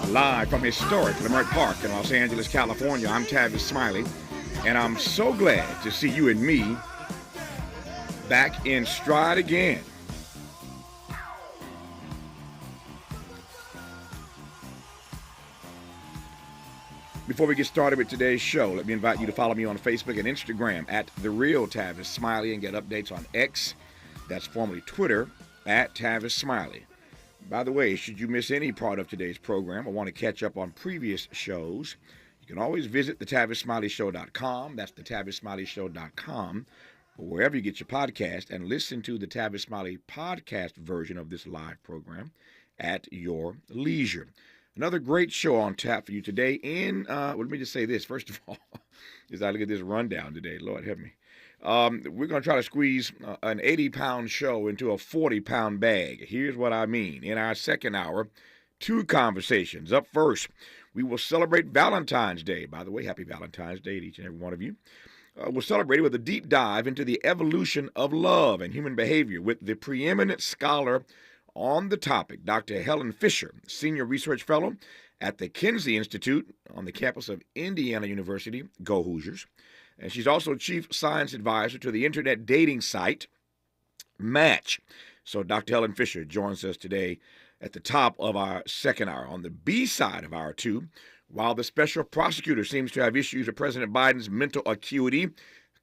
Live from historic Leimert Park in Los Angeles, California. I'm Tavis Smiley, and I'm so glad to see you and me back in stride again. Before we get started with today's show, let me invite you to follow me on Facebook and Instagram at The Real Tavis Smiley and get updates on X, that's formerly Twitter, at Tavis Smiley. By the way, should you miss any part of today's program or want to catch up on previous shows, you can always visit thetavissmileyshow.com. That's thetavissmileyshow.com, or wherever you get your podcast, and listen to the Tavis Smiley podcast version of this live program at your leisure. Another great show on tap for you today. Let me just say this. First of all, as I look at this rundown today, Lord help me. We're going to try to squeeze an 80-pound show into a 40-pound bag. Here's what I mean. In our second hour, two conversations. Up first, we will celebrate Valentine's Day. By the way, happy Valentine's Day to each and every one of you. We'll celebrate it with a deep dive into the evolution of love and human behavior with the preeminent scholar on the topic, Dr. Helen Fisher, Senior Research Fellow at the Kinsey Institute on the campus of Indiana University. Go Hoosiers. And she's also Chief Science Advisor to the Internet dating site Match. So Dr. Helen Fisher joins us today at the top of our second hour. On the B side of hour two, while the special prosecutor seems to have issues with President Biden's mental acuity,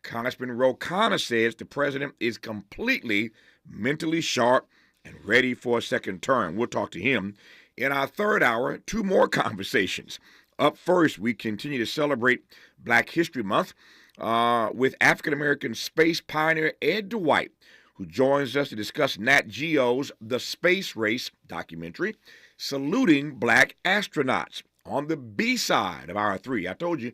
Congressman Ro Khanna says the president is completely mentally sharp and ready for a second term. We'll talk to him. In our third hour, two more conversations. Up first, we continue to celebrate Black History Month with African-American space pioneer Ed Dwight, who joins us to discuss Nat Geo's The Space Race documentary, saluting Black astronauts. On the B side of hour three, I told you,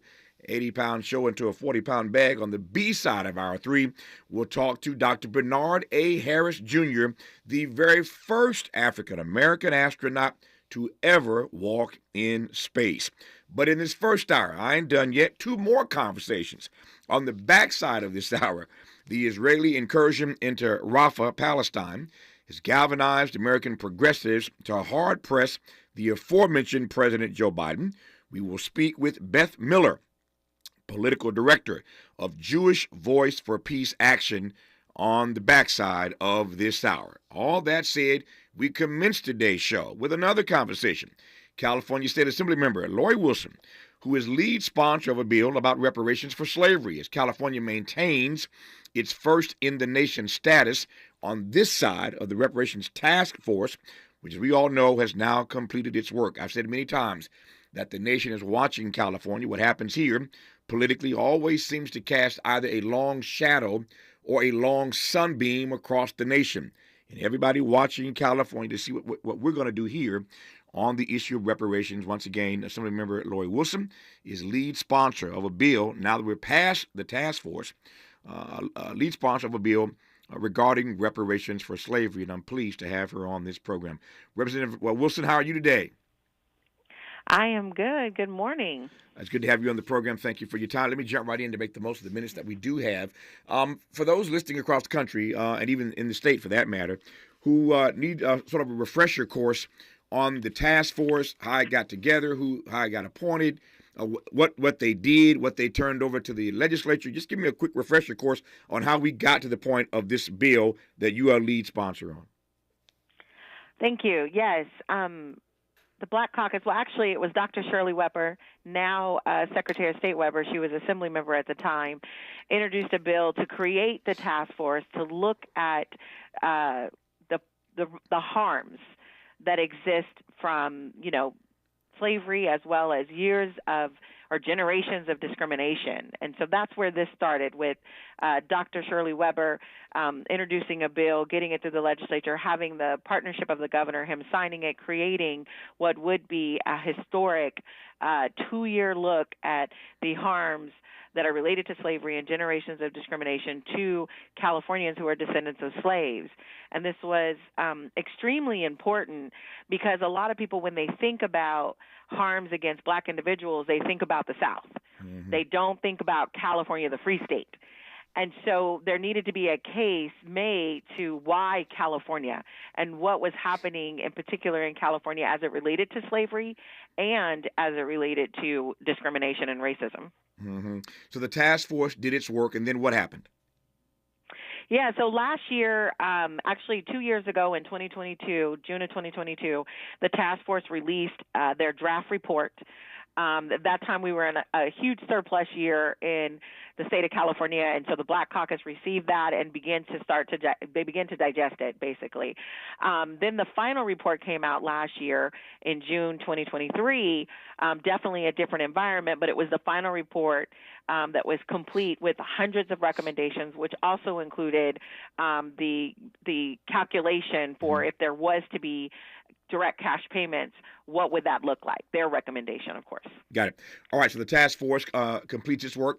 80-pound show into a 40-pound bag. On the B side of hour three, we'll talk to Dr. Bernard A. Harris, Jr., the very first African-American astronaut to ever walk in space. But in this first hour, I ain't done yet. Two more conversations. On the backside of this hour, the Israeli incursion into Rafah, Palestine, has galvanized American progressives to hard press the aforementioned President Joe Biden. We will speak with Beth Miller, political director of Jewish Voice for Peace Action, on the backside of this hour. All that said, we commence today's show with another conversation. California State Assembly member Lori Wilson, who is lead sponsor of a bill about reparations for slavery, as California maintains its first-in-the-nation status on this side of the reparations task force, which, as we all know, has now completed its work. I've said many times that the nation is watching California. What happens here politically always seems to cast either a long shadow or a long sunbeam across the nation. And everybody watching California to see what we're going to do here on the issue of reparations. Once again, Assemblymember Lori Wilson is lead sponsor of a bill, now that we're past the task force, lead sponsor of a bill regarding reparations for slavery, and I'm pleased to have her on this program. Representative Wilson, how are you today? I am good. Good morning. It's good to have you on the program. Thank you for your time. Let me jump right in to make the most of the minutes that we do have. For those listening across the country, and even in the state for that matter, who need sort of a refresher course on the task force, how it got together, how it got appointed, what they did, what they turned over to the legislature. Just give me a quick refresher course on how we got to the point of this bill that you are lead sponsor on. Thank you. Yes. The Black Caucus, well, actually, it was Dr. Shirley Weber, now Secretary of State Weber, she was Assembly member at the time, introduced a bill to create the task force to look at the harms that exist from, slavery, as well as years of or generations of discrimination. And so that's where this started, with Dr. Shirley Weber introducing a bill, getting it through the legislature, having the partnership of the governor, him signing it, creating what would be a historic 2-year look at the harms that are related to slavery and generations of discrimination to Californians who are descendants of slaves. And this was extremely important because a lot of people, when they think about harms against Black individuals, they think about the South. Mm-hmm. They don't think about California, the free state. And so there needed to be a case made to why California and what was happening in particular in California as it related to slavery and as it related to discrimination and racism. Mm-hmm. So the task force did its work, and then what happened? Yeah, so last year, actually 2 years ago in 2022, June of 2022, the task force released their draft report. At that time, we were in a huge surplus year in the state of California, and so the Black Caucus received that and began to digest it, basically. Then the final report came out last year in June 2023, definitely a different environment, but it was the final report that was complete with hundreds of recommendations, which also included the calculation for if there was to be direct cash payments, what would that look like? Their recommendation, of course. Got it. All right, so the task force completes its work,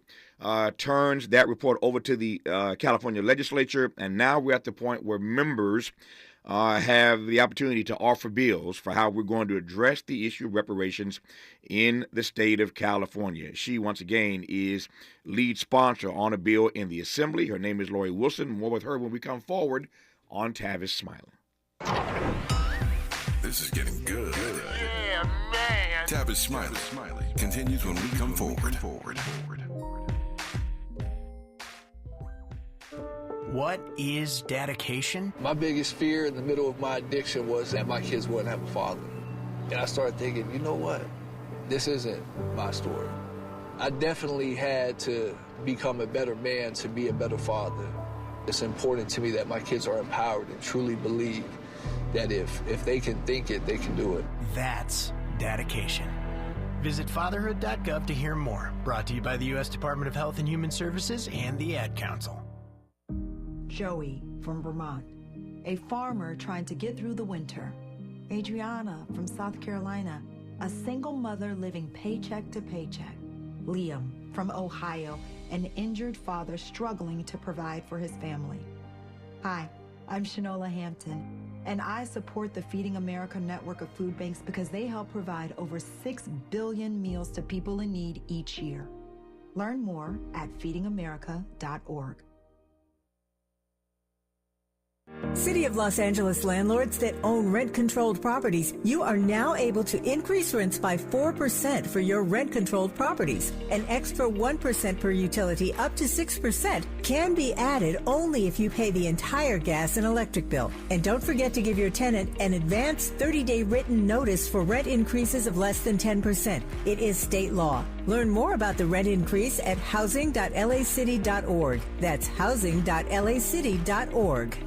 turns that report over to the California legislature, and now we're at the point where members have the opportunity to offer bills for how we're going to address the issue of reparations in the state of California. She, once again, is lead sponsor on a bill in the Assembly. Her name is Lori Wilson. More with her when we come forward on Tavis Smiley. This is getting good. Yeah, man. Tavis Smiley continues when we come forward. What is dedication? My biggest fear in the middle of my addiction was that my kids wouldn't have a father. And I started thinking, you know what? This isn't my story. I definitely had to become a better man to be a better father. It's important to me that my kids are empowered and truly believe that if they can think it, they can do it. That's dedication. Visit fatherhood.gov to hear more. Brought to you by the U.S. Department of Health and Human Services and the Ad Council. Joey from Vermont, a farmer trying to get through the winter. Adriana from South Carolina, a single mother living paycheck to paycheck. Liam from Ohio, an injured father struggling to provide for his family. Hi, I'm Shanola Hampton, and I support the Feeding America network of food banks because they help provide over 6 billion meals to people in need each year. Learn more at feedingamerica.org. City of Los Angeles landlords that own rent-controlled properties, you are now able to increase rents by 4% for your rent-controlled properties. An extra 1% per utility up to 6% can be added only if you pay the entire gas and electric bill. And don't forget to give your tenant an advance 30-day written notice for rent increases of less than 10%. It is state law. Learn more about the rent increase at housing.lacity.org. That's housing.lacity.org.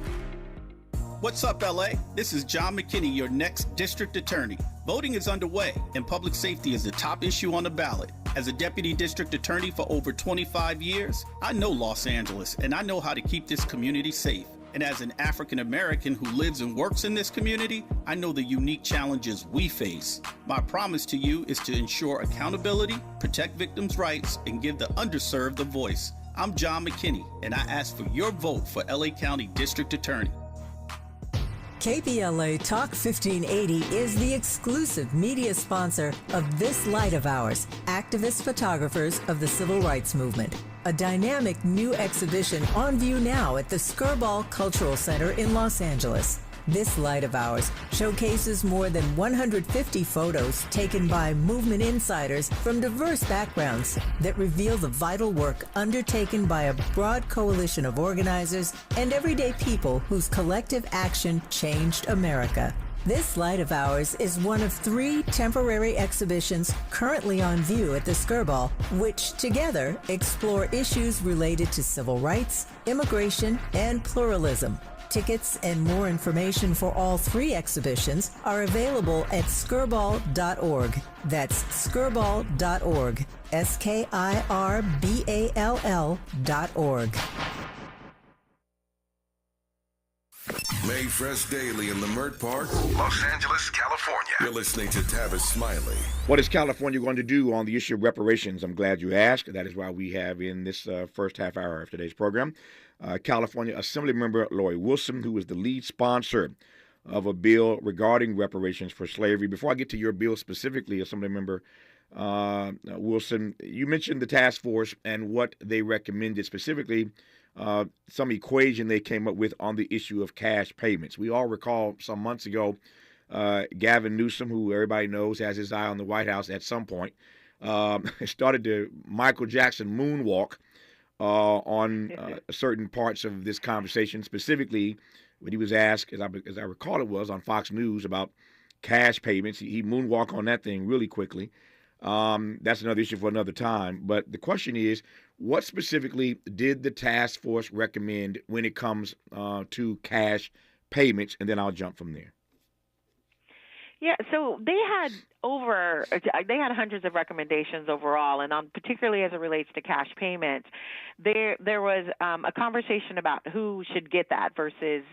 What's up, LA? This is John McKinney, your next district attorney. Voting is underway, and public safety is the top issue on the ballot. As a deputy district attorney for over 25 years, I know Los Angeles, and I know how to keep this community safe. And as an African American who lives and works in this community, I know the unique challenges we face. My promise to you is to ensure accountability, protect victims' rights, and give the underserved a voice. I'm John McKinney, and I ask for your vote for LA County District Attorney. KBLA Talk 1580 is the exclusive media sponsor of this light of ours, activist photographers of the Civil Rights Movement. A dynamic new exhibition on view now at the Skirball Cultural Center in Los Angeles. This light of ours showcases more than 150 photos taken by movement insiders from diverse backgrounds that reveal the vital work undertaken by a broad coalition of organizers and everyday people whose collective action changed America. This light of ours is one of 3 temporary exhibitions currently on view at the Skirball, which together explore issues related to civil rights, immigration, and pluralism. Tickets and more information for all 3 exhibitions are available at skirball.org. That's skirball.org. SKIRBALL.org. Made fresh daily in the Mert Park, Los Angeles, California. You're listening to Tavis Smiley. What is California going to do on the issue of reparations? I'm glad you asked. That is why we have in this first half hour of today's program California Assemblymember Lori Wilson, who is the lead sponsor of a bill regarding reparations for slavery. Before I get to your bill specifically, Assemblymember Wilson, you mentioned the task force and what they recommended, specifically some equation they came up with on the issue of cash payments. We all recall some months ago, Gavin Newsom, who everybody knows has his eye on the White House at some point, started the Michael Jackson moonwalk on certain parts of this conversation, specifically when he was asked, as I recall it was, on Fox News about cash payments. He moonwalked on that thing really quickly. That's another issue for another time. But the question is, what specifically did the task force recommend when it comes to cash payments? And then I'll jump from there. Yeah, so they had hundreds of recommendations overall, and particularly as it relates to cash payments, there was a conversation about who should get that versus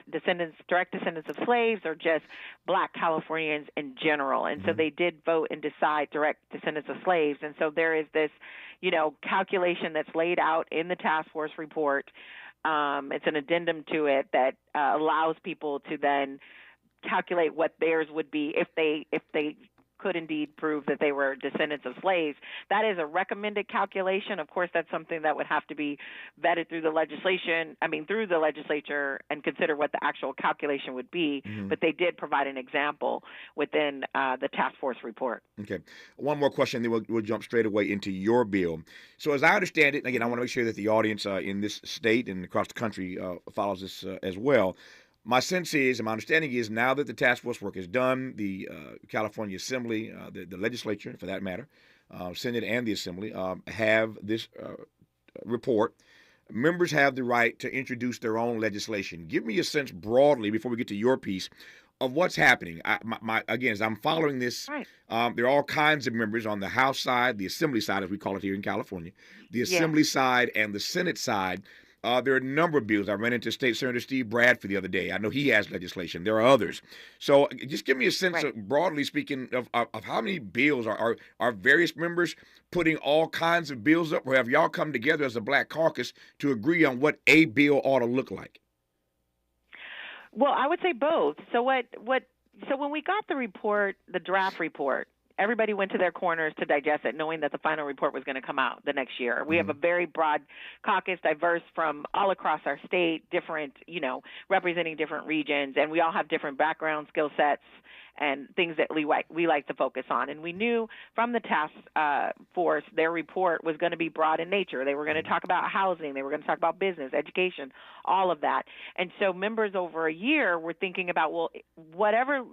direct descendants of slaves, or just Black Californians in general. And so they did vote and decide direct descendants of slaves. And so there is this, calculation that's laid out in the task force report. It's an addendum to it that allows people to then calculate what theirs would be if they could indeed prove that they were descendants of slaves. That is a recommended calculation. Of course, that's something that would have to be vetted through the legislature and consider what the actual calculation would be. But they did provide an example within the task force report. Okay. One more question, then we'll jump straight away into your bill. So as I understand it, again, I want to make sure that the audience in this state and across the country follows this as well. My sense is, and my understanding is, now that the task force work is done, the California Assembly, the legislature, for that matter, Senate and the Assembly, have this report. Members have the right to introduce their own legislation. Give me a sense broadly, before we get to your piece, of what's happening. Again, as I'm following this, right. There are all kinds of members on the House side, the Assembly side, as we call it here in California, the Assembly side and the Senate side. There are a number of bills. I ran into State Senator Steve Bradford the other day. I know he has legislation. There are others. So just give me a sense, of, broadly speaking, of how many bills are various members putting all kinds of bills up, or have y'all come together as a Black Caucus to agree on what a bill ought to look like? Well, I would say both. So So when we got the report, the draft report, everybody went to their corners to digest it, knowing that the final report was going to come out the next year. We have a very broad caucus, diverse from all across our state, different, representing different regions, and we all have different background, skill sets, and things that we like to focus on. And we knew from the task force, their report was going to be broad in nature. They were going to talk about housing. They were going to talk about business, education, all of that. And so members over a year were thinking about, well, whatever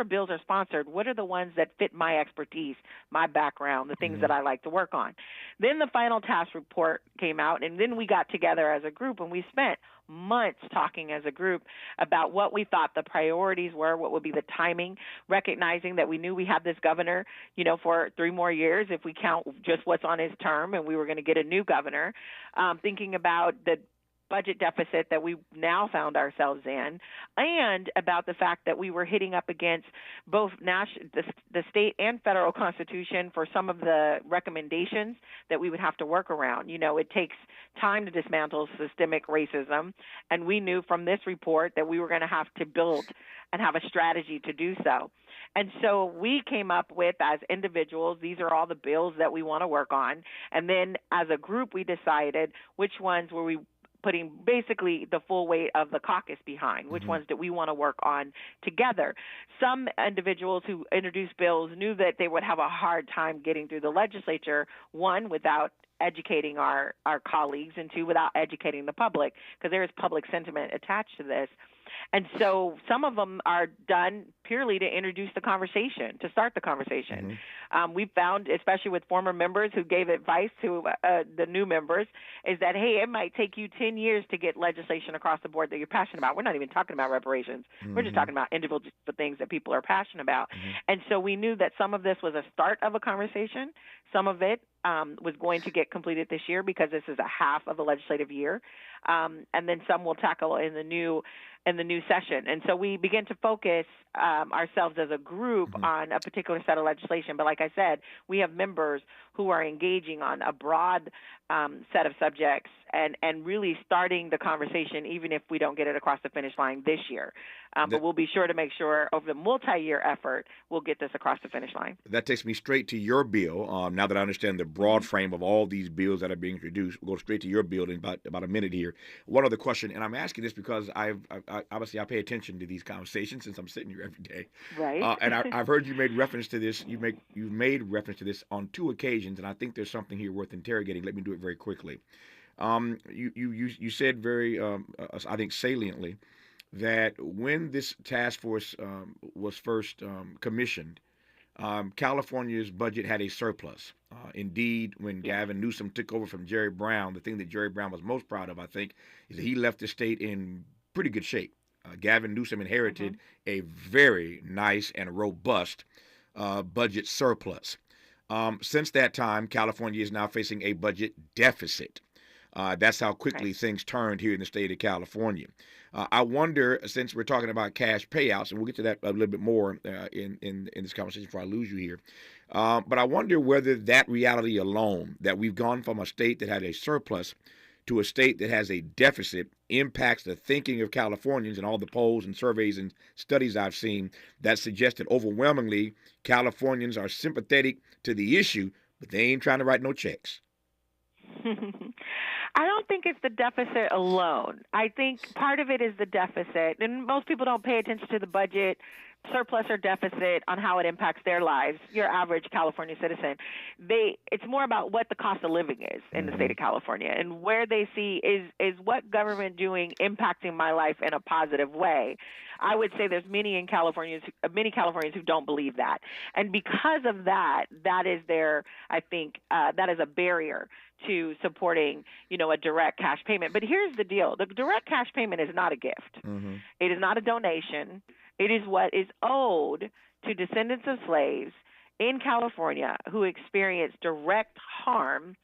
bills are sponsored, what are the ones that fit my expertise, my background, the things that I like to work on. Then the final task report came out, and then we got together as a group, and we spent months talking as a group about what we thought the priorities were, what would be the timing, recognizing that we knew we had this governor, for 3 more years if we count just what's on his term, and we were going to get a new governor, thinking about the budget deficit that we now found ourselves in, and about the fact that we were hitting up against both the state and federal constitution for some of the recommendations that we would have to work around. It takes time to dismantle systemic racism, and we knew from this report that we were going to have to build and have a strategy to do so. And so we came up with, as individuals, these are all the bills that we want to work on. And then as a group, we decided which ones were we putting basically the full weight of the caucus behind, which ones do we want to work on together. Some individuals who introduced bills knew that they would have a hard time getting through the legislature, one, without educating our colleagues, and two, without educating the public, because there is public sentiment attached to this. And so some of them are done purely to introduce the conversation, to start the conversation. We've found, especially with former members who gave advice to the new members, is that, hey, it might take you 10 years to get legislation across the board that you're passionate about. We're not even talking about reparations. We're just talking about individual things that people are passionate about. And so we knew that some of this was a start of a conversation. Some of it was going to get completed this year, because this is a half of a legislative year. And then some will tackle in the new session. And so we begin to focus ourselves as a group on a particular set of legislation. But like I said, we have members who are engaging on a broad set of subjects and really starting the conversation, even if we don't get it across the finish line this year. But we'll be sure to make sure over the multi-year effort, we'll get this across the finish line. That takes me straight to your bill. Now that I understand the broad frame of all these bills that are being introduced, we'll go straight to your bill in about a minute here. One other question, and I'm asking this because I obviously I pay attention to these conversations since I'm sitting here every day. Right. And I've heard you made reference to this. You've made reference to this on 2 occasions, and I think there's something here worth interrogating. Let me do it very quickly. You said very, I think saliently, that when this task force was first commissioned, California's budget had a surplus. Indeed, when Gavin Newsom took over from Jerry Brown, the thing that Jerry Brown was most proud of, I think, is that he left the state in pretty good shape. Gavin Newsom inherited a very nice and robust budget surplus. Since that time, California is now facing a budget deficit. That's how quickly things turned here in the state of California. I wonder, since we're talking about cash payouts, and we'll get to that a little bit more in this conversation before I lose you here, but I wonder whether that reality alone, that we've gone from a state that had a surplus to a state that has a deficit, impacts the thinking of Californians. And all the polls and surveys and studies I've seen that suggest that overwhelmingly Californians are sympathetic to the issue, but they ain't trying to write no checks. I don't think it's the deficit alone. I think part of it is the deficit, and most people don't pay attention to the budget, surplus or deficit, on how it impacts their lives. Your average California citizen, it's more about what the cost of living is in the state of California, and where they see is what government doing impacting my life in a positive way. I would say there's many Californians who don't believe that, and because of that, that is that is a barrier to supporting, a direct cash payment. But here's the deal: the direct cash payment is not a gift. It is not a donation. It is what is owed to descendants of slaves in California who experienced direct harm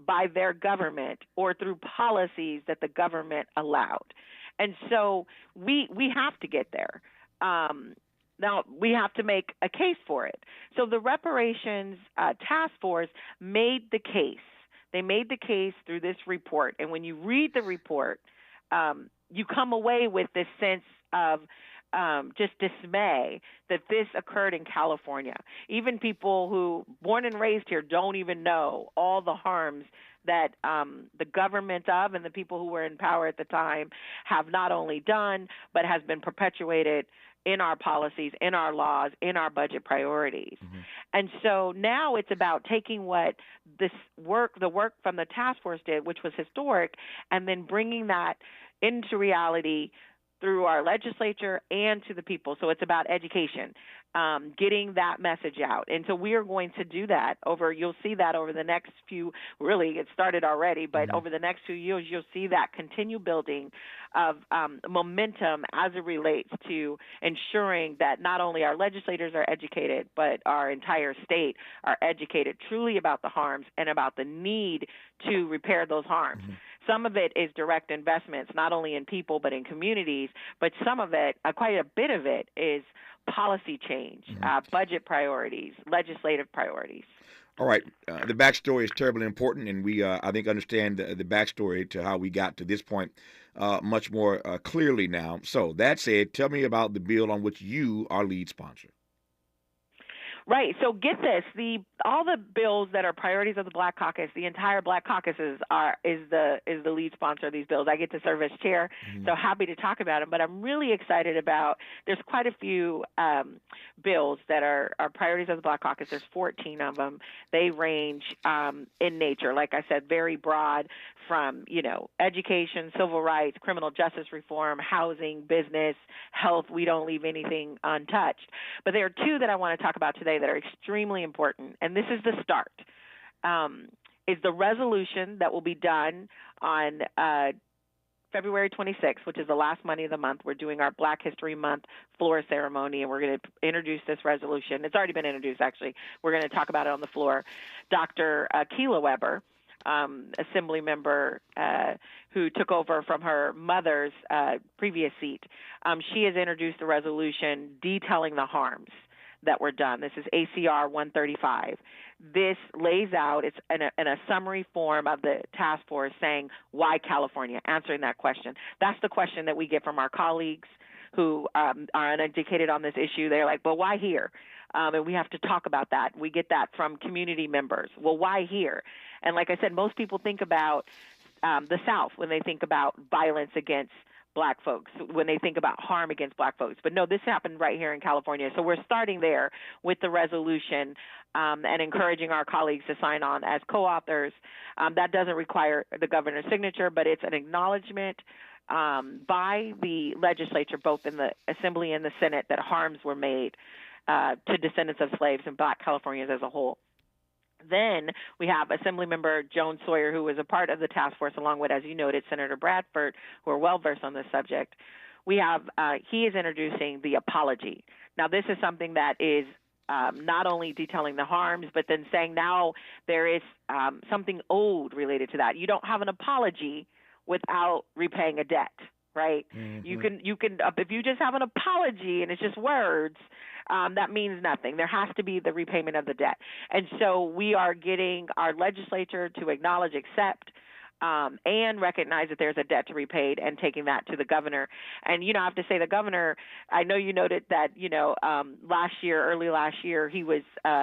by their government or through policies that the government allowed. And so we have to get there. Now, we have to make a case for it. So the reparations task force made the case. They made the case through this report. And when you read the report, you come away with this sense of just dismay that this occurred in California. Even people who born and raised here don't even know all the harms that the government of and the people who were in power at the time have not only done, but has been perpetuated in our policies, in our laws, in our budget priorities. And so now it's about taking what the work from the task force did, which was historic, and then bringing that into reality through our legislature and to the people. So it's about education, getting that message out. And so we are going to do that you'll see that over the next few, really it started already, but over the next few years, you'll see that continue building of momentum as it relates to ensuring that not only our legislators are educated, but our entire state are educated truly about the harms and about the need to repair those harms. Some of it is direct investments, not only in people but in communities, but some of it, quite a bit of it, is policy change, budget priorities, legislative priorities. All right. The backstory is terribly important, and we, I think, understand the backstory to how we got to this point much more clearly now. So that said, tell me about the bill on which you are lead sponsor. Right. So get this: all the bills that are priorities of the Black Caucus, the entire Black Caucus is the lead sponsor of these bills. I get to serve as chair, so happy to talk about them. But I'm really excited about. There's quite a few bills that are priorities of the Black Caucus. There's 14 of them. They range in nature, like I said, very broad, from education, civil rights, criminal justice reform, housing, business, health. We don't leave anything untouched. But there are two that I want to talk about today that are extremely important, and this is the start. Is the resolution that will be done on February 26th, which is the last Monday of the month. We're doing our Black History Month floor ceremony, and we're going to introduce this resolution. It's already been introduced, actually. We're going to talk about it on the floor. Dr. Keila Weber, assembly member who took over from her mother's previous seat, she has introduced a resolution detailing the harms that were done. This is ACR 135. This lays out, it's in a summary form of the task force saying, why California? Answering that question. That's the question that we get from our colleagues who are uneducated on this issue. They're like, well, why here? And we have to talk about that. We get that from community members. Well, why here? And like I said, most people think about the South when they think about violence against Black folks, when they think about harm against Black folks. But no, this happened right here in California. So we're starting there with the resolution and encouraging our colleagues to sign on as co-authors. That doesn't require the governor's signature, but it's an acknowledgement by the legislature, both in the Assembly and the Senate, that harms were made to descendants of slaves and Black Californians as a whole. Then we have Assemblymember Joan Sawyer, who was a part of the task force, along with, as you noted, Senator Bradford, who are well-versed on this subject. We have, he is introducing the apology. Now, this is something that is not only detailing the harms, but then saying now there is something owed related to that. You don't have an apology without repaying a debt, right? Mm-hmm. You can if you just have an apology and it's just words, that means nothing. There has to be the repayment of the debt. And so we are getting our legislature to acknowledge, accept, and recognize that there's a debt to be paid, and taking that to the governor. And, I have to say the governor, I know you noted that, early last year, he was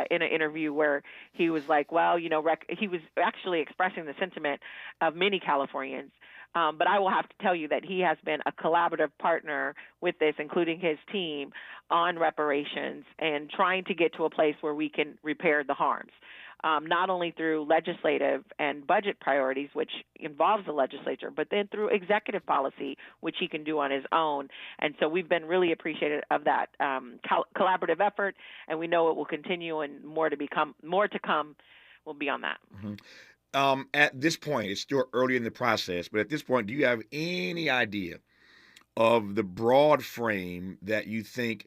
in an interview where he was like, well, he was actually expressing the sentiment of many Californians. But I will have to tell you that he has been a collaborative partner with this, including his team, on reparations and trying to get to a place where we can repair the harms, not only through legislative and budget priorities, which involves the legislature, but then through executive policy, which he can do on his own. And so we've been really appreciative of that collaborative effort, and we know it will continue, and more to come will be on that. Mm-hmm. At this point, it's still early in the process, but at this point, do you have any idea of the broad frame that you think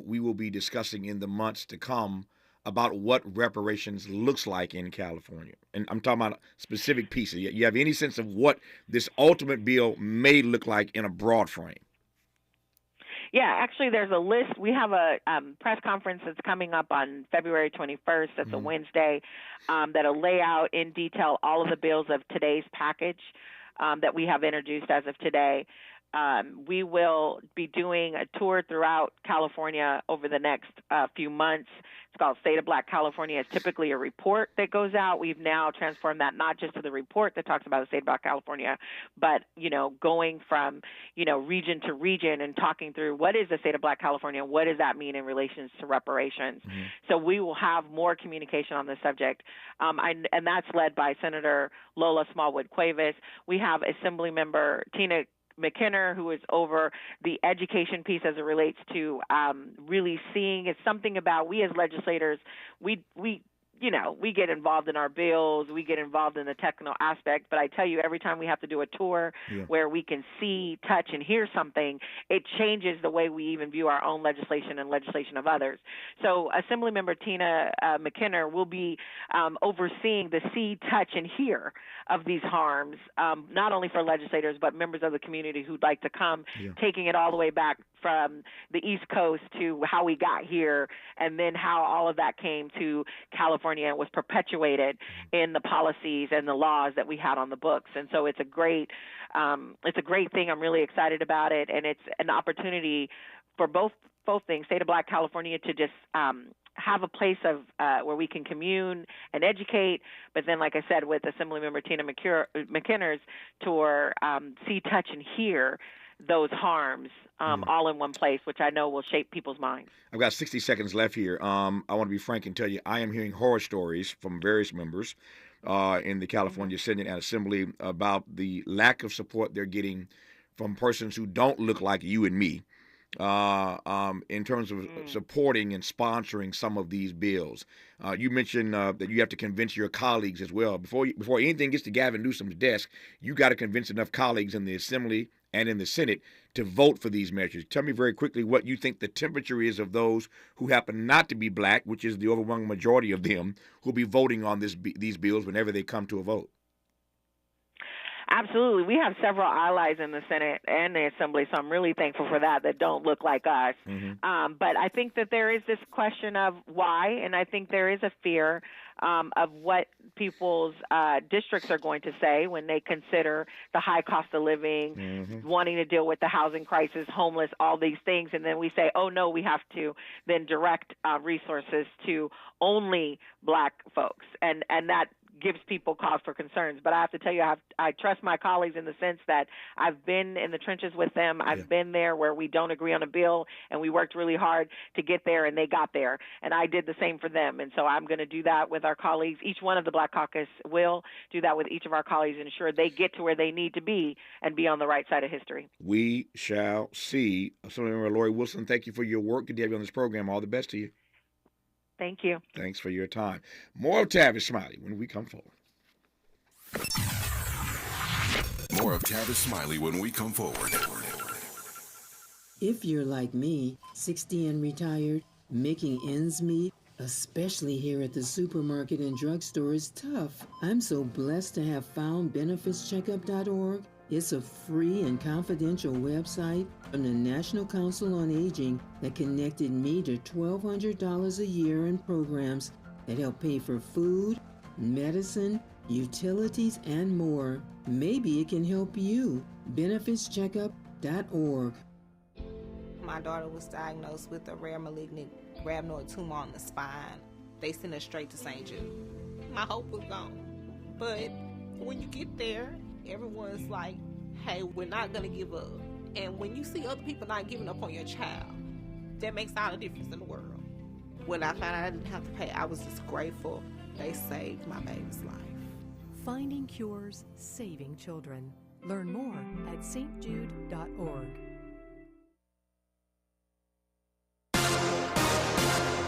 we will be discussing in the months to come about what reparations looks like in California? And I'm talking about specific pieces. You have any sense of what this ultimate bill may look like in a broad frame? Yeah, actually, there's a list. We have a press conference that's coming up on February 21st. That's a Wednesday, that'll lay out in detail all of the bills of today's package that we have introduced as of today. We will be doing a tour throughout California over the next few months. It's called State of Black California. It's typically a report that goes out. We've now transformed that not just to the report that talks about the State of Black California, but, going from, region to region and talking through what is the State of Black California, what does that mean in relation to reparations. Mm-hmm. So we will have more communication on this subject, and that's led by Senator Lola Smallwood Cuevas. We have Assemblymember Tina McKenna, who is over the education piece as it relates to really seeing it's something about we as legislators, we get involved in our bills, we get involved in the technical aspect, but I tell you, every time we have to do a tour where we can see, touch, and hear something, it changes the way we even view our own legislation and legislation of others. So Assemblymember Tina McKenna will be overseeing the see, touch, and hear of these harms, not only for legislators, but members of the community who'd like to come, taking it all the way back from the East Coast to how we got here, and then how all of that came to California and was perpetuated in the policies and the laws that we had on the books. And so it's a great thing. I'm really excited about it, and it's an opportunity for both things, State of Black California to just have a place of where we can commune and educate, but then, like I said, with Assemblymember Tina McKenna's tour, see, touch, and hear those harms all in one place, which I know will shape people's minds. I've got 60 seconds left here. I want to be frank and tell you I am hearing horror stories from various members in the California Senate and Assembly about the lack of support they're getting from persons who don't look like you and me in terms of supporting and sponsoring some of these bills. You mentioned that you have to convince your colleagues as well. Before anything gets to Gavin Newsom's desk, you got to convince enough colleagues in the Assembly and in the Senate to vote for these measures. Tell me very quickly what you think the temperature is of those who happen not to be black, which is the overwhelming majority of them, who'll be voting on these bills whenever they come to a vote. Absolutely. We have several allies in the Senate and the Assembly, so I'm really thankful for that don't look like us. But I think that there is this question of why, and I think there is a fear of what people's districts are going to say when they consider the high cost of living, wanting to deal with the housing crisis, homeless, all these things. And then we say, oh, no, we have to then direct resources to only black folks. And that gives people cause for concerns. But I have to tell you, I trust my colleagues in the sense that I've been in the trenches with them. I've been there where we don't agree on a bill, and we worked really hard to get there, and they got there. And I did the same for them. And so I'm going to do that with our colleagues. Each one of the Black Caucus will do that with each of our colleagues, and ensure they get to where they need to be and be on the right side of history. We shall see. Assemblymember Lori Wilson, thank you for your work. Good to have you on this program. All the best to you. Thank you. Thanks for your time. More of Tavis Smiley when we come forward. More of Tavis Smiley when we come forward. If you're like me, 60 and retired, making ends meet, especially here at the supermarket and drugstore, is tough. I'm so blessed to have found benefitscheckup.org. It's a free and confidential website from the National Council on Aging that connected me to $1,200 a year in programs that help pay for food, medicine, utilities, and more. Maybe it can help you. Benefitscheckup.org. My daughter was diagnosed with a rare malignant rhabdoid tumor on the spine. They sent her straight to St. Jude. My hope was gone. But when you get there, everyone's like, hey, we're not going to give up. And when you see other people not giving up on your child, that makes all the difference in the world. When I found out I didn't have to pay, I was just grateful. They saved my baby's life. Finding cures, saving children. Learn more at stjude.org.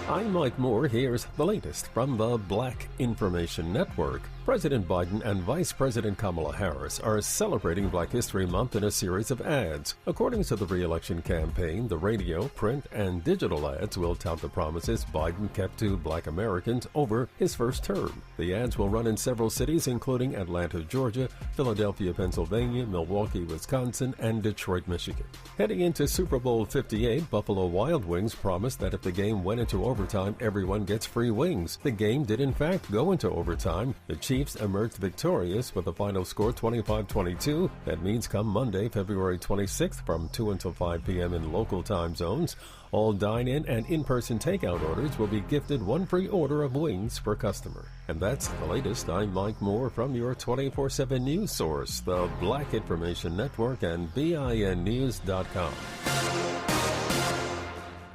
I'm Mike Moore. Here's the latest from the Black Information Network. President Biden and Vice President Kamala Harris are celebrating Black History Month in a series of ads. According to the re-election campaign, the radio, print, and digital ads will tout the promises Biden kept to Black Americans over his first term. The ads will run in several cities, including Atlanta, Georgia, Philadelphia, Pennsylvania, Milwaukee, Wisconsin, and Detroit, Michigan. Heading into Super Bowl 58, Buffalo Wild Wings promised that if the game went into overtime, everyone gets free wings. The game did in fact go into overtime. The Chiefs emerged victorious with a final score 25-22. That means come Monday, February 26th from 2 until 5 p.m. in local time zones, all dine-in and in-person takeout orders will be gifted one free order of wings per customer. And that's the latest. I'm Mike Moore from your 24/7 news source, the Black Information Network and BINnews.com.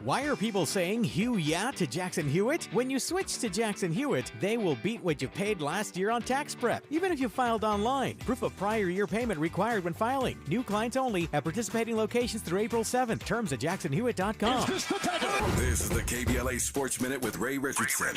Why are people saying "Hugh yeah" to Jackson Hewitt? When you switch to Jackson Hewitt, they will beat what you paid last year on tax prep, even if you filed online. Proof of prior year payment required when filing. New clients only at participating locations through April 7th. Terms at jacksonhewitt.com. This is the KBLA Sports Minute with Ray Richardson.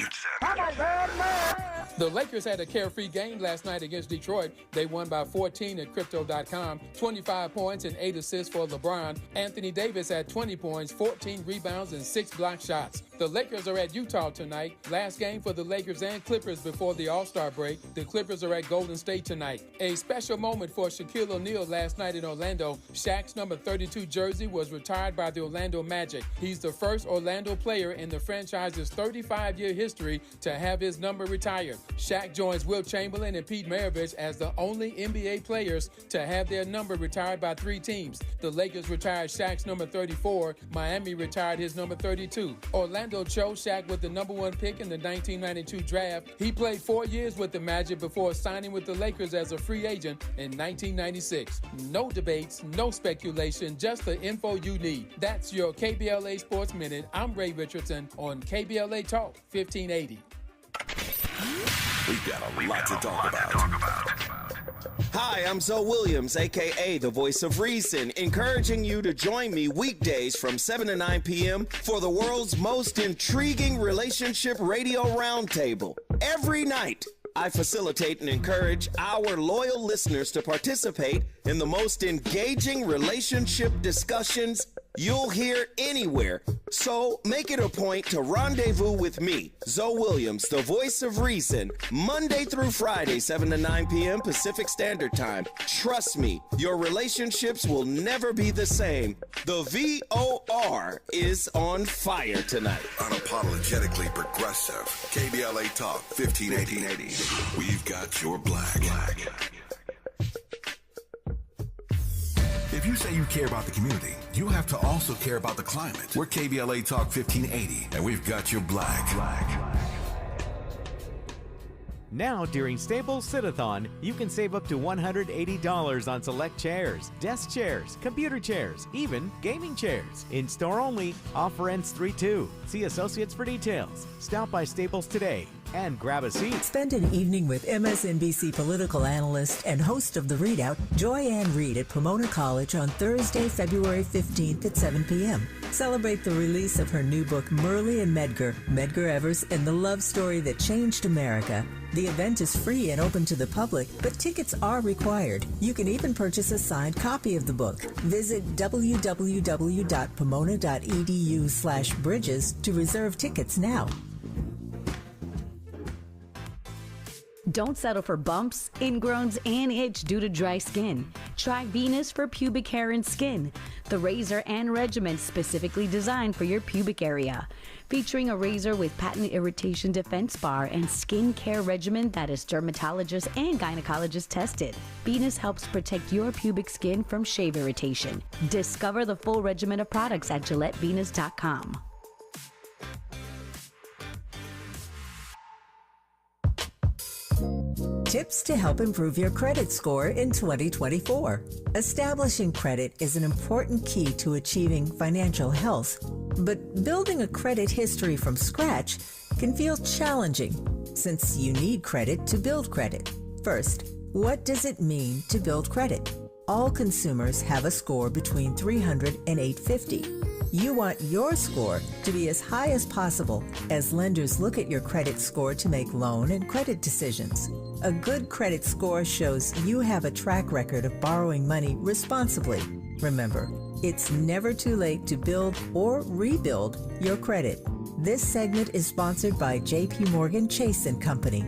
The Lakers had a carefree game last night against Detroit. They won by 14 at Crypto.com. 25 points and 8 assists for LeBron. Anthony Davis had 20 points, 14 rebounds, and 6 block shots. The Lakers are at Utah tonight. Last game for the Lakers and Clippers before the All-Star break. The Clippers are at Golden State tonight. A special moment for Shaquille O'Neal last night in Orlando. Shaq's number 32 jersey was retired by the Orlando Magic. He's the first Orlando player in the franchise's 35-year history to have his number retired. Shaq joins Wilt Chamberlain and Pete Maravich as the only NBA players to have their number retired by 3 teams. The Lakers retired Shaq's number 34. Miami retired his number 32. Orlando chose Shaq with the number 1 pick in the 1992 draft. He played 4 years with the Magic before signing with the Lakers as a free agent in 1996. No debates, no speculation, just the info you need. That's your KBLA Sports Minute. I'm Ray Richardson on KBLA Talk 1580. We've got a lot to talk about. Hi, I'm Zoe Williams, a.k.a. the voice of reason, encouraging you to join me weekdays from 7 to 9 p.m. for the world's most intriguing relationship radio roundtable. Every night, I facilitate and encourage our loyal listeners to participate in the most engaging relationship discussions you'll hear anywhere. So make it a point to rendezvous with me, Zoe Williams, the voice of reason, Monday through Friday, 7 to 9 p.m. Pacific Standard Time. Trust me, your relationships will never be the same. The VOR is on fire tonight. Unapologetically progressive. KBLA Talk 1580. We've got your black. If you say you care about the community, you have to also care about the climate. We're KBLA Talk 1580, and we've got your black. Now, during Staples Sit-a-thon, you can save up to $180 on select chairs, desk chairs, computer chairs, even gaming chairs. In store only, offer ends 3/2. See associates for details. Stop by Staples today and grab a seat. Spend an evening with MSNBC political analyst and host of The Readout, Joy Ann Reid at Pomona College on Thursday, February 15th at 7 p.m. Celebrate the release of her new book, Merle and Medgar Evers and the Love Story That Changed America. The event is free and open to the public, but tickets are required. You can even purchase a signed copy of the book. Visit www.pomona.edu/bridges to reserve tickets now. Don't settle for bumps, ingrowns, and itch due to dry skin. Try Venus for pubic hair and skin, the razor and regimen specifically designed for your pubic area. Featuring a razor with patent irritation defense bar and skin care regimen that is dermatologist and gynecologist tested. Venus helps protect your pubic skin from shave irritation. Discover the full regimen of products at GilletteVenus.com. Tips to help improve your credit score in 2024. Establishing credit is an important key to achieving financial health, but building a credit history from scratch can feel challenging since you need credit to build credit. First, what does it mean to build credit? All consumers have a score between 300 and 850. You want your score to be as high as possible as lenders look at your credit score to make loan and credit decisions. A good credit score shows you have a track record of borrowing money responsibly. Remember, it's never too late to build or rebuild your credit. This segment is sponsored by J.P. Morgan Chase & Company.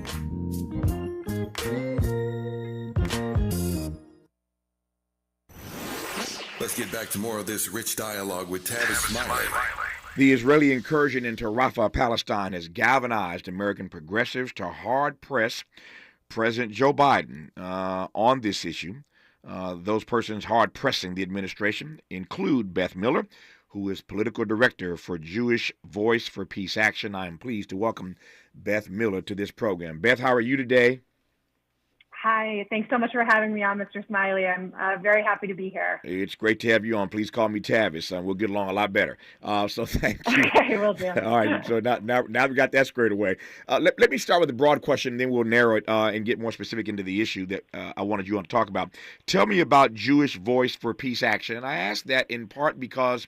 Let's get back to more of this rich dialogue with Tavis Smiley. The Israeli incursion into Rafah, Palestine, has galvanized American progressives to hard press President Joe Biden on this issue. Those persons hard pressing the administration include Beth Miller, who is political director for Jewish Voice for Peace Action. I am pleased to welcome Beth Miller to this program. Beth, how are you today? Hi, thanks so much for having me on, Mr. Smiley. I'm very happy to be here. It's great to have you on. Please call me Tavis. We'll get along a lot better. So thank you. Okay, will do. All right, so now we got that squared away. Let me start with a broad question, then we'll narrow it and get more specific into the issue that I wanted you on to talk about. Tell me about Jewish Voice for Peace Action. And I ask that in part because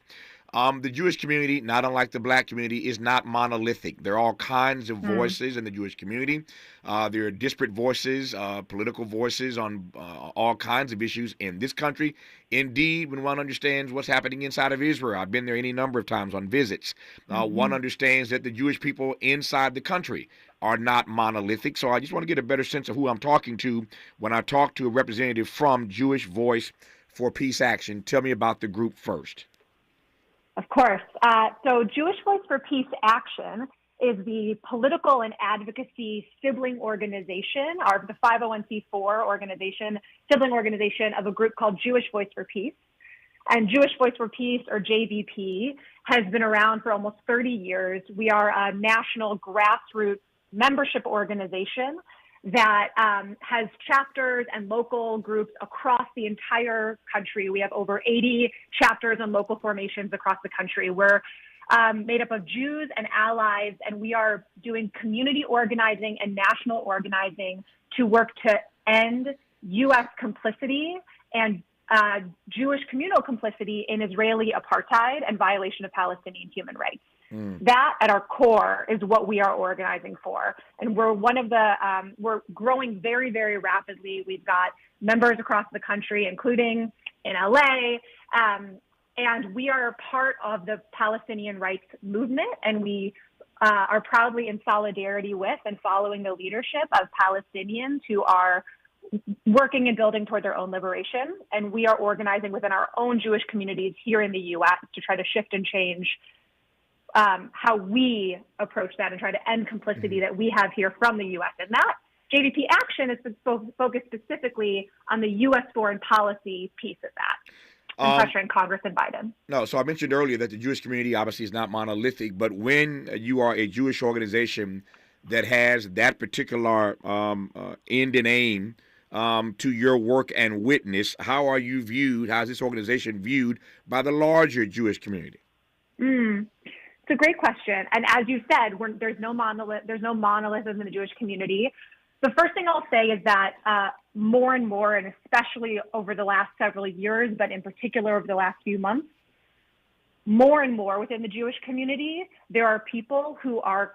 the Jewish community, not unlike the black community, is not monolithic. There are all kinds of voices in the Jewish community. There are disparate voices, political voices on all kinds of issues in this country. Indeed, when one understands what's happening inside of Israel, I've been there any number of times on visits, one understands that the Jewish people inside the country are not monolithic. So I just want to get a better sense of who I'm talking to when I talk to a representative from Jewish Voice for Peace Action. Tell me about the group first. Of course. So Jewish Voice for Peace Action is the political and advocacy sibling organization, or the 501c4 organization, sibling organization of a group called Jewish Voice for Peace. And Jewish Voice for Peace, or JVP, has been around for almost 30 years. We are a national grassroots membership organization that has chapters and local groups across the entire country. We have over 80 chapters and local formations across the country. We're made up of Jews and allies, and we are doing community organizing and national organizing to work to end U.S. complicity and Jewish communal complicity in Israeli apartheid and violation of Palestinian human rights. That, at our core, is what we are organizing for. And we're one of the, we're growing very, very rapidly. We've got members across the country, including in LA. And we are part of the Palestinian rights movement, and we are proudly in solidarity with and following the leadership of Palestinians who are working and building toward their own liberation. And we are organizing within our own Jewish communities here in the U.S. to try to shift and change how we approach that and try to end complicity that we have here from the U.S. And that JVP action is focused specifically on the U.S. foreign policy piece of that. And pressuring Congress and Biden. No, so I mentioned earlier that the Jewish community obviously is not monolithic, but when you are a Jewish organization that has that particular end and aim to your work and witness, how is this organization viewed by the larger Jewish community? It's a great question. And as you said, there's no monolithism in the Jewish community. The first thing I'll say is that more and more, and especially over the last several years, but in particular over the last few months, more and more within the Jewish community, there are people who are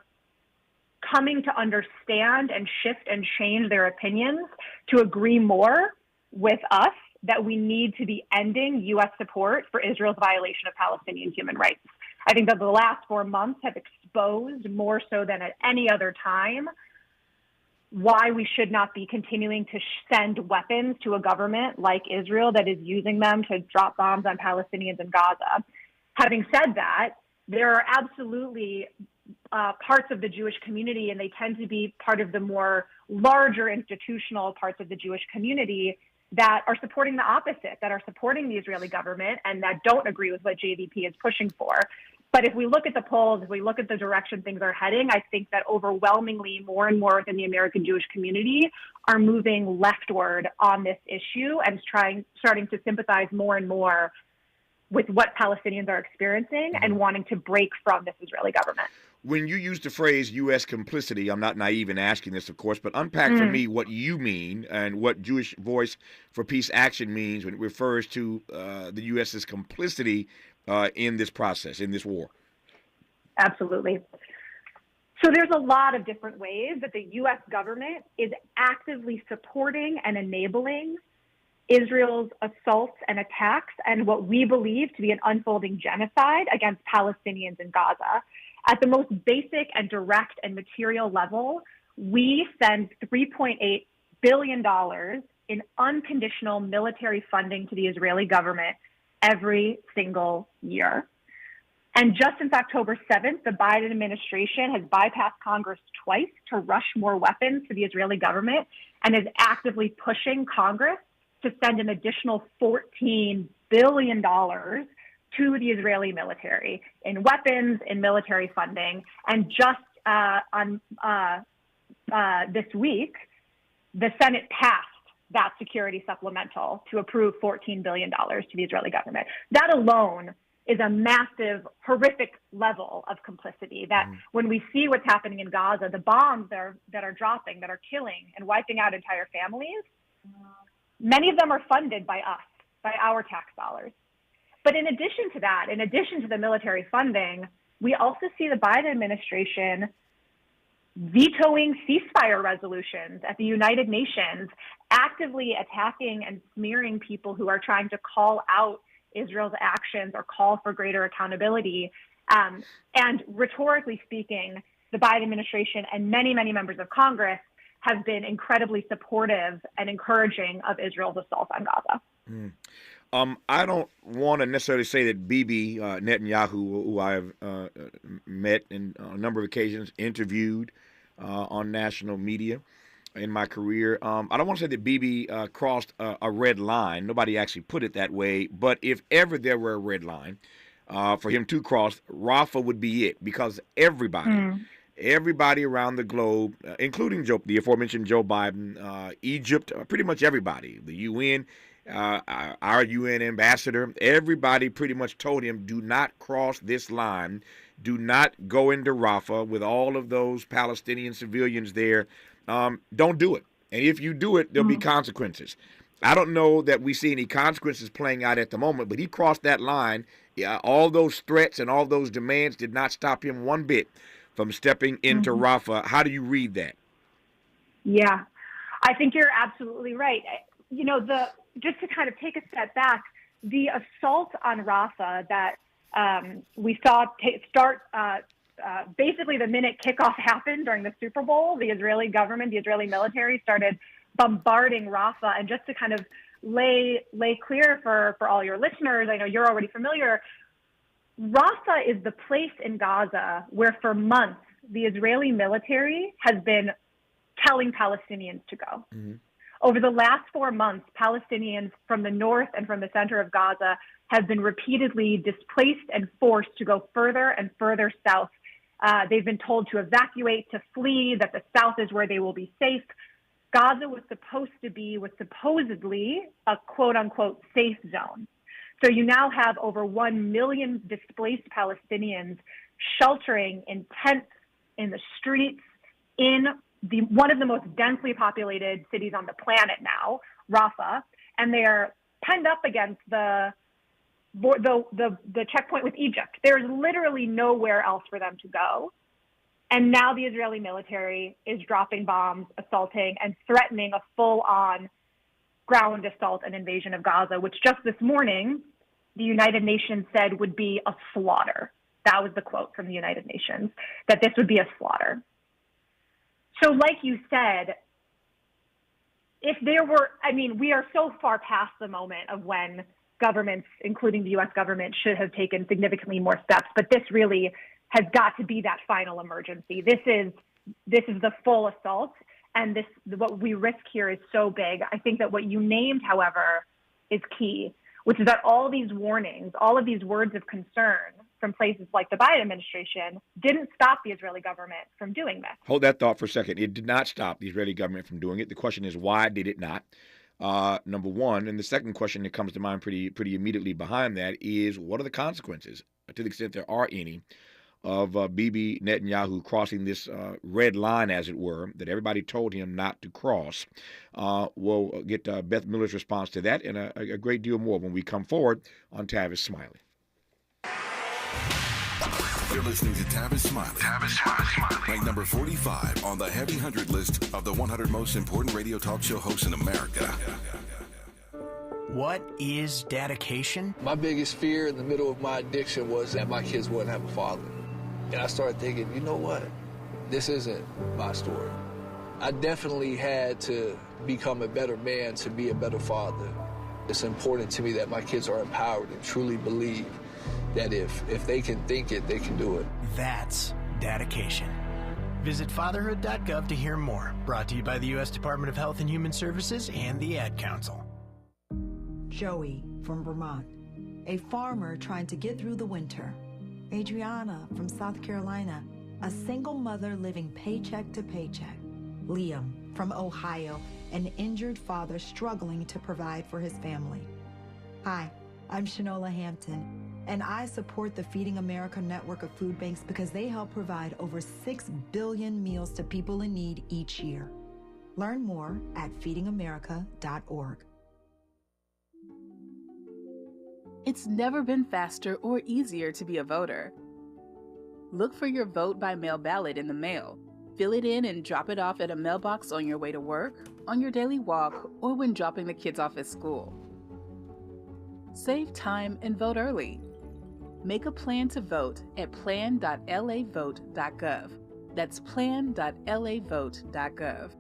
coming to understand and shift and change their opinions to agree more with us that we need to be ending U.S. support for Israel's violation of Palestinian human rights. I think that the last 4 months have exposed more so than at any other time why we should not be continuing to send weapons to a government like Israel that is using them to drop bombs on Palestinians in Gaza. Having said that, there are absolutely parts of the Jewish community, and they tend to be part of the more larger institutional parts of the Jewish community that are supporting the opposite, that are supporting the Israeli government and that don't agree with what JVP is pushing for. But if we look at the polls, if we look at the direction things are heading, I think that overwhelmingly more and more within the American Jewish community are moving leftward on this issue and starting to sympathize more and more with what Palestinians are experiencing and wanting to break from this Israeli government. When you use the phrase U.S. complicity, I'm not naive in asking this, of course, but unpack for me what you mean and what Jewish Voice for Peace Action means when it refers to the U.S.'s complicity in this process, in this war. Absolutely. So there's a lot of different ways that the U.S. government is actively supporting and enabling Israel's assaults and attacks and what we believe to be an unfolding genocide against Palestinians in Gaza. At the most basic and direct and material level, we send $3.8 billion in unconditional military funding to the Israeli government every single year. And just since October 7th, the Biden administration has bypassed Congress twice to rush more weapons to the Israeli government and is actively pushing Congress to send an additional $14 billion to the Israeli military in weapons, in military funding. And just this week, the Senate passed that security supplemental to approve $14 billion to the Israeli government. That alone is a massive, horrific level of complicity that when we see what's happening in Gaza, the bombs that are dropping, that are killing and wiping out entire families, many of them are funded by us, by our tax dollars. But in addition to that, in addition to the military funding, we also see the Biden administration vetoing ceasefire resolutions at the United Nations, actively attacking and smearing people who are trying to call out Israel's actions or call for greater accountability. And rhetorically speaking, the Biden administration and many, many members of Congress have been incredibly supportive and encouraging of Israel's assault on Gaza. I don't want to necessarily say that Bibi Netanyahu, who I have met on a number of occasions, interviewed on national media in my career. I don't want to say that Bibi crossed a red line. Nobody actually put it that way. But if ever there were a red line for him to cross, Rafah would be it, because everybody around the globe, including the aforementioned Joe Biden, Egypt, pretty much everybody, the UN, our UN ambassador, everybody pretty much told him, do not cross this line. Do not go into Rafah with all of those Palestinian civilians there. Don't do it. And if you do it, there'll be consequences. I don't know that we see any consequences playing out at the moment, but he crossed that line. All those threats and all those demands did not stop him one bit from stepping into Rafah. How do you read that? Yeah, I think you're absolutely right. You know, just to kind of take a step back, the assault on Rafah that we saw start basically the minute kickoff happened during the Super Bowl, the Israeli government, the Israeli military started bombarding Rafah. And just to kind of lay clear for all your listeners, I know you're already familiar, Rafah is the place in Gaza where for months the Israeli military has been telling Palestinians to go. Mm-hmm. Over the last 4 months, Palestinians from the north and from the center of Gaza have been repeatedly displaced and forced to go further and further south. They've been told to evacuate, to flee, that the south is where they will be safe. Gaza was supposedly a quote-unquote safe zone. So you now have over 1 million displaced Palestinians sheltering in tents, in the streets, in one of the most densely populated cities on the planet now, Rafah, and they are penned up against the checkpoint with Egypt. There's literally nowhere else for them to go. And now the Israeli military is dropping bombs, assaulting, and threatening a full-on ground assault and invasion of Gaza, which just this morning, the United Nations said would be a slaughter. That was the quote from the United Nations, that this would be a slaughter. So like you said, we are so far past the moment of when governments, including the U.S. government, should have taken significantly more steps, but this really has got to be that final emergency. This is the full assault, and what we risk here is so big. I think that what you named, however, is key, which is that all these warnings, all of these words of concern from places like the Biden administration didn't stop the Israeli government from doing this. Hold that thought for a second. It did not stop the Israeli government from doing it. The question is, why did it not? Number one. And the second question that comes to mind pretty immediately behind that is, what are the consequences, to the extent there are any, of Bibi Netanyahu crossing this red line, as it were, that everybody told him not to cross? We'll get Beth Miller's response to that and a great deal more when we come forward on Tavis Smiley. You're listening to Tavis Smiley. Tavis Smiley. Ranked number 45 on the Heavy 100 list of the 100 most important radio talk show hosts in America. What is dedication? My biggest fear in the middle of my addiction was that my kids wouldn't have a father. And I started thinking, you know what? This isn't my story. I definitely had to become a better man to be a better father. It's important to me that my kids are empowered and truly believe that if they can think it, they can do it. That's dedication. Visit fatherhood.gov to hear more. Brought to you by the U.S. Department of Health and Human Services and the Ad Council. Joey from Vermont, a farmer trying to get through the winter. Adriana from South Carolina, a single mother living paycheck to paycheck. Liam from Ohio, an injured father struggling to provide for his family. Hi, I'm Shanola Hampton, and I support the Feeding America network of food banks because they help provide over 6 billion meals to people in need each year. Learn more at feedingamerica.org. It's never been faster or easier to be a voter. Look for your vote by mail ballot in the mail. Fill it in and drop it off at a mailbox on your way to work, on your daily walk, or when dropping the kids off at school. Save time and vote early. Make a plan to vote at plan.lavote.gov. That's plan.lavote.gov.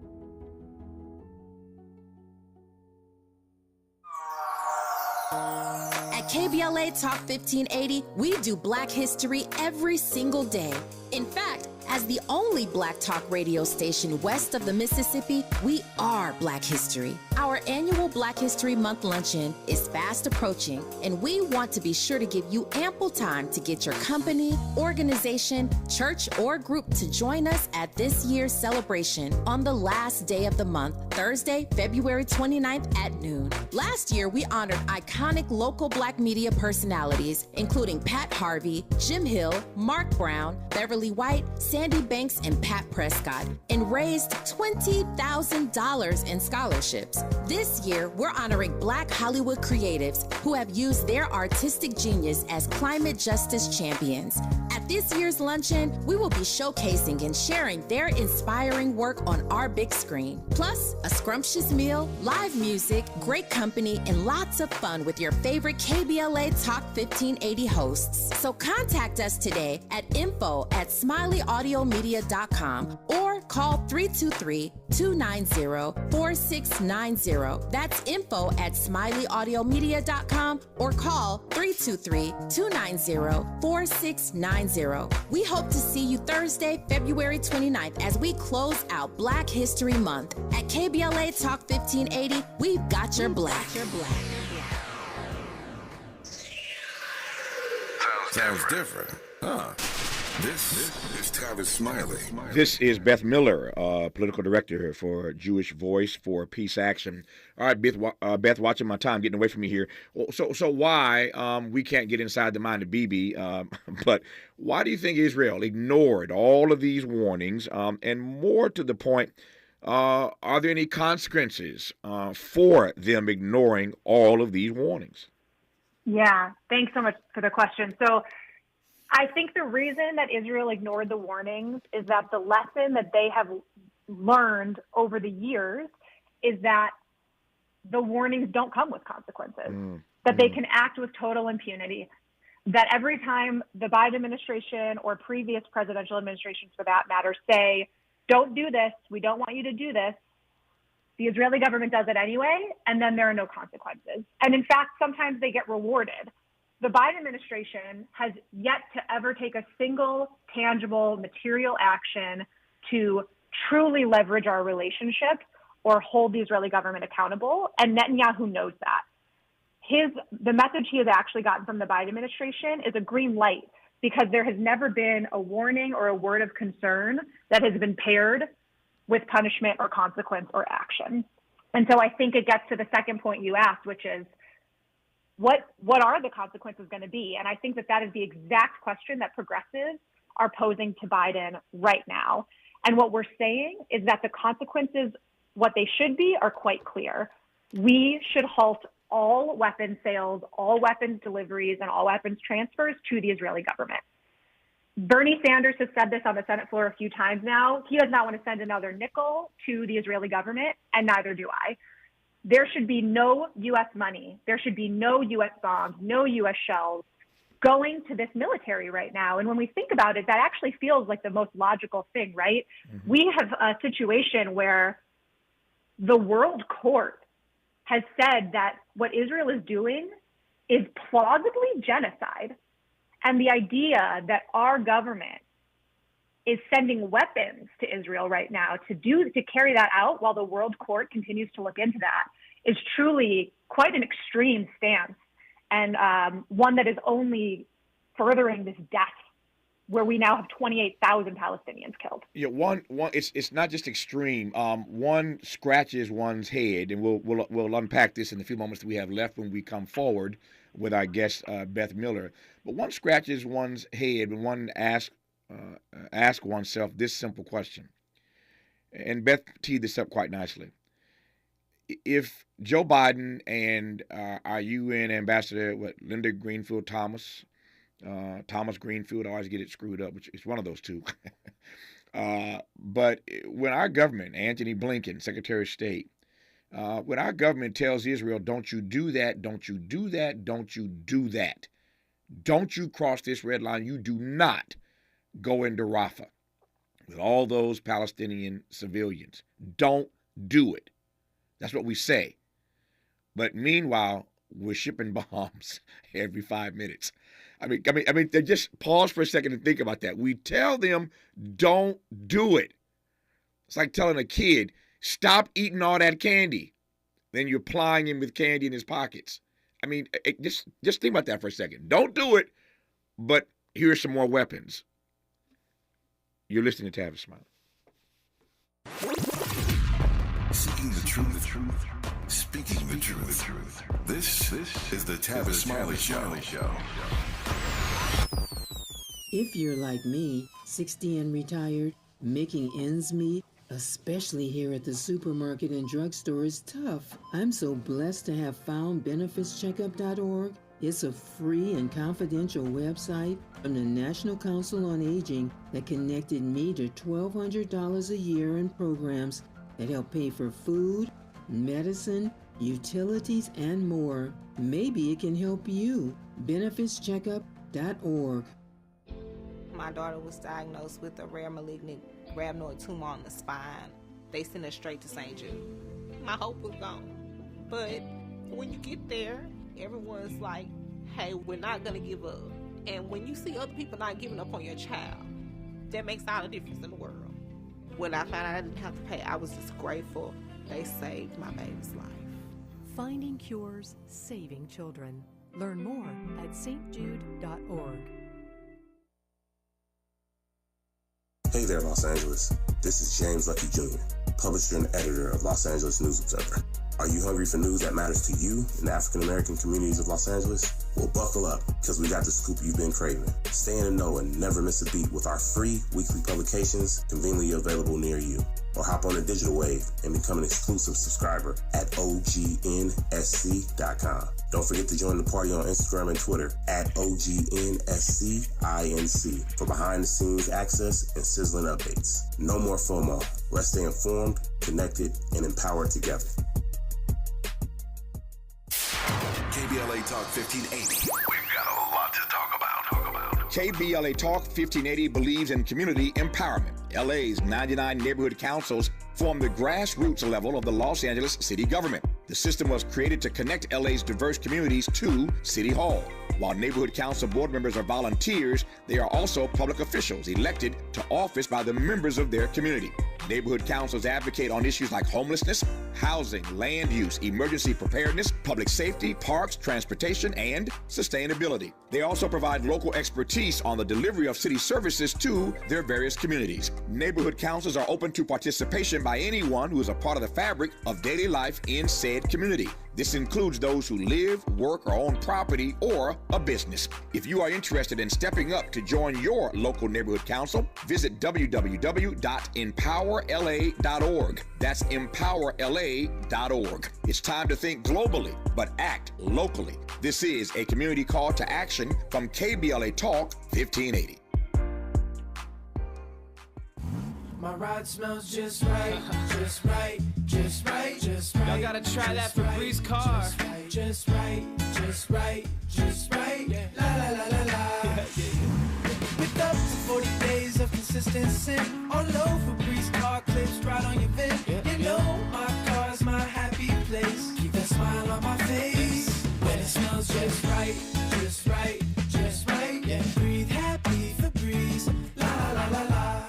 At KBLA Talk 1580, we do Black history every single day. In fact, as the only Black talk radio station west of the Mississippi, we are Black history. Our annual Black History Month luncheon is fast approaching, and we want to be sure to give you ample time to get your company, organization, church, or group to join us at this year's celebration on the last day of the month, Thursday, February 29th at noon. Last year, we honored iconic local Black media personalities, including Pat Harvey, Jim Hill, Mark Brown, Beverly White, Sandy Candy Banks and Pat Prescott and raised $20,000 in scholarships. This year, we're honoring Black Hollywood creatives who have used their artistic genius as climate justice champions. At this year's luncheon, we will be showcasing and sharing their inspiring work on our big screen. Plus, a scrumptious meal, live music, great company, and lots of fun with your favorite KBLA Talk 1580 hosts. So contact us today at info@smileyAudiomedia.com or call 323-290-4690. That's info@smileyAudiomedia.com or call 323-290-4690. We hope to see you Thursday, February 29th as we close out Black History Month. At KBLA Talk 1580, we've got your black. Sounds different, huh? This is Tavis Smiley. This is Beth Miller, political director for Jewish Voice for Peace Action. All right, Beth, watching my time, getting away from me here. So why we can't get inside the mind of Bibi, but why do you think Israel ignored all of these warnings? And more to the point, are there any consequences for them ignoring all of these warnings? Yeah, thanks so much for the question. So I think the reason that Israel ignored the warnings is that the lesson that they have learned over the years is that the warnings don't come with consequences, that they can act with total impunity, that every time the Biden administration or previous presidential administrations for that matter say, don't do this, we don't want you to do this, the Israeli government does it anyway, and then there are no consequences. And in fact, sometimes they get rewarded. The Biden administration has yet to ever take a single tangible material action to truly leverage our relationship or hold the Israeli government accountable, and Netanyahu knows that. The message he has actually gotten from the Biden administration is a green light, because there has never been a warning or a word of concern that has been paired with punishment or consequence or action. And so I think it gets to the second point you asked, which is, what are the consequences going to be? And I think that is the exact question that progressives are posing to Biden right now. And what we're saying is that the consequences, what they should be, are quite clear. We should halt all weapons sales, all weapons deliveries, and all weapons transfers to the Israeli government. Bernie Sanders has said this on the Senate floor a few times now. He does not want to send another nickel to the Israeli government, and neither do I. There should be no U.S. money. There should be no U.S. bombs, no U.S. shells going to this military right now. And when we think about it, that actually feels like the most logical thing, right? Mm-hmm. We have a situation where the World Court has said that what Israel is doing is plausibly genocide. And the idea that our government is sending weapons to Israel right now to carry that out while the World Court continues to look into that is truly quite an extreme stance, and one that is only furthering this death, where we now have 28,000 Palestinians killed. Yeah, it's not just extreme. One scratches one's head, and we'll unpack this in the few moments that we have left when we come forward with our guest Beth Miller. But one scratches one's head when one asks oneself this simple question, and Beth teed this up quite nicely. If Joe Biden and our UN ambassador, Linda Greenfield Thomas Greenfield, I always get it screwed up, which is one of those two. But when our government, Antony Blinken, Secretary of State, when our government tells Israel, don't you do that, don't you do that, don't you do that, don't you cross this red line, you do not go into Rafah with all those Palestinian civilians. Don't do it. That's what we say. But meanwhile, we're shipping bombs every 5 minutes. I mean, just pause for a second and think about that. We tell them, don't do it. It's like telling a kid, stop eating all that candy. Then you're plying him with candy in his pockets. I mean, just think about that for a second. Don't do it, but here's some more weapons. You're listening to Tavis Smiley. Seeking the truth, speaking the truth. This is the Tavis Smiley Show. If you're like me, 60 and retired, making ends meet, especially here at the supermarket and drugstore, is tough. I'm so blessed to have found benefitscheckup.org. It's a free and confidential website from the National Council on Aging that connected me to $1,200 a year in programs that help pay for food, medicine, utilities, and more. Maybe it can help you. benefitscheckup.org. My daughter was diagnosed with a rare malignant rhabdoid tumor on the spine. They sent her straight to St. Jude. My hope was gone. But when you get there, everyone's like, hey, we're not going to give up. And when you see other people not giving up on your child, that makes all the difference in the world. When I found out I didn't have to pay, I was just grateful. They saved my baby's life. Finding cures, saving children. Learn more at stjude.org. Hey there, Los Angeles. This is James Lucky Jr., publisher and editor of Los Angeles News Observer. Are you hungry for news that matters to you in the African-American communities of Los Angeles? Well, buckle up, because we got the scoop you've been craving. Stay in the know and never miss a beat with our free weekly publications conveniently available near you. Or hop on the digital wave and become an exclusive subscriber at OGNSC.com. Don't forget to join the party on Instagram and Twitter at OGNSCINC for behind-the-scenes access and sizzling updates. No more FOMO. Let's stay informed, connected, and empowered together. KBLA Talk 1580. We've got a lot to talk about. KBLA Talk 1580 believes in community empowerment. LA's 99 neighborhood councils form the grassroots level of the Los Angeles city government. The system was created to connect LA's diverse communities to City Hall. While neighborhood council board members are volunteers, they are also public officials elected to office by the members of their community. Neighborhood councils advocate on issues like homelessness, housing, land use, emergency preparedness, public safety, parks, transportation, and sustainability. They also provide local expertise on the delivery of city services to their various communities. Neighborhood councils are open to participation by anyone who is a part of the fabric of daily life in said community. This includes those who live, work, or own property or a business. If you are interested in stepping up to join your local neighborhood council, visit www.empowerla.org. That's empowerla.org. It's time to think globally, but act locally. This is a community call to action from KBLA Talk 1580. My ride smells just right, just right, just right, just right. Y'all gotta try that Febreze car. Just right, just right, just right. La la la la la. With up to 40 days of consistency, all over Febreze car clips right on your vid. You know my car's my happy place. Keep that smile on my face when it smells just right, just right, just right. Yeah, breathe happy Febreze. La la la la la.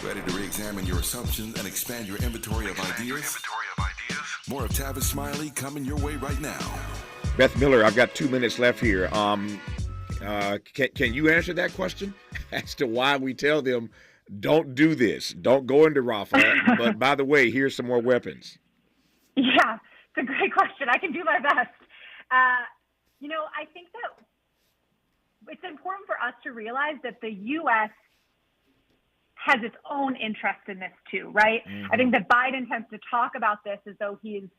Ready to re-examine your assumptions and expand your inventory of ideas? More of Tavis Smiley coming your way right now. Beth Miller, I've got 2 minutes left here. Can you answer that question as to why we tell them don't do this, don't go into Rafah, but by the way, here's some more weapons? Yeah, it's a great question. I can do my best. I think that it's important for us to realize that the U.S. has its own interest in this too, right? Mm-hmm. I think that Biden tends to talk about this as though he's,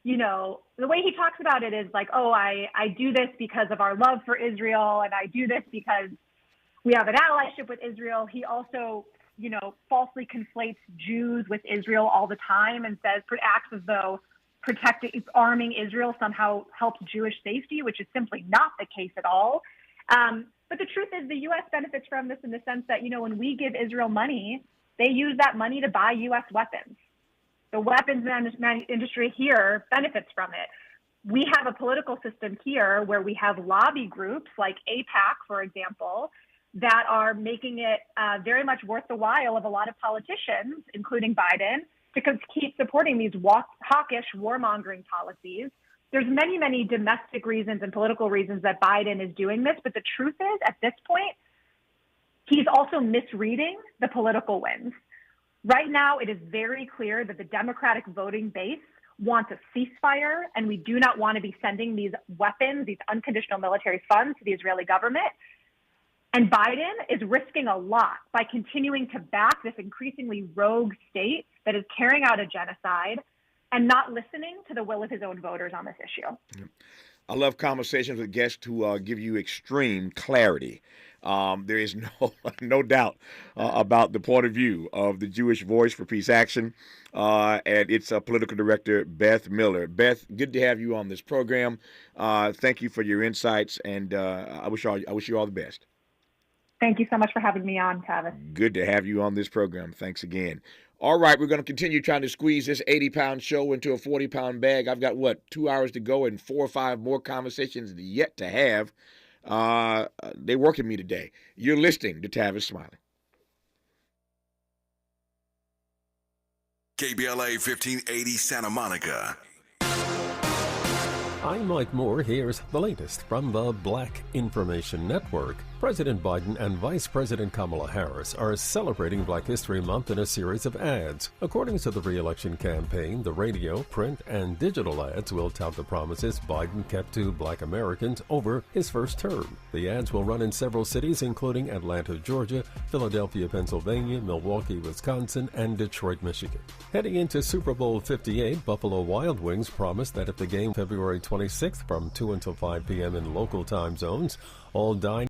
the way he talks about it is like, oh, I do this because of our love for Israel, and I do this because we have an allyship with Israel. He also, falsely conflates Jews with Israel all the time and acts as though arming Israel somehow helps Jewish safety, which is simply not the case at all. But the truth is the U.S. benefits from this in the sense that, when we give Israel money, they use that money to buy U.S. weapons. The weapons industry here benefits from it. We have a political system here where we have lobby groups like AIPAC, for example, that are making it very much worth the while of a lot of politicians, including Biden, to keep supporting these hawkish warmongering policies. There's many, many domestic reasons and political reasons that Biden is doing this, but the truth is, at this point, he's also misreading the political wins. Right now, it is very clear that the Democratic voting base want a ceasefire, and we do not want to be sending these weapons, these unconditional military funds to the Israeli government. And Biden is risking a lot by continuing to back this increasingly rogue state that is carrying out a genocide and not listening to the will of his own voters on this issue. I love conversations with guests who give you extreme clarity. There is no doubt about the point of view of the Jewish Voice for Peace Action and its political director, Beth Miller. Beth, good to have you on this program. Thank you for your insights, and I wish you all the best. Thank you so much for having me on, Tavis. Good to have you on this program. Thanks again. All right, we're going to continue trying to squeeze this 80-pound show into a 40-pound bag. I've got, 2 hours to go and 4 or 5 more conversations yet to have. They're working me today. You're listening to Tavis Smiley. KBLA 1580 Santa Monica. I'm Mike Moore. Here's the latest from the Black Information Network. President Biden and Vice President Kamala Harris are celebrating Black History Month in a series of ads. According to the re-election campaign, the radio, print, and digital ads will tout the promises Biden kept to Black Americans over his first term. The ads will run in several cities, including Atlanta, Georgia, Philadelphia, Pennsylvania, Milwaukee, Wisconsin, and Detroit, Michigan. Heading into Super Bowl 58, Buffalo Wild Wings promised that if the game February 26th from 2 until 5 p.m. in local time zones, all dining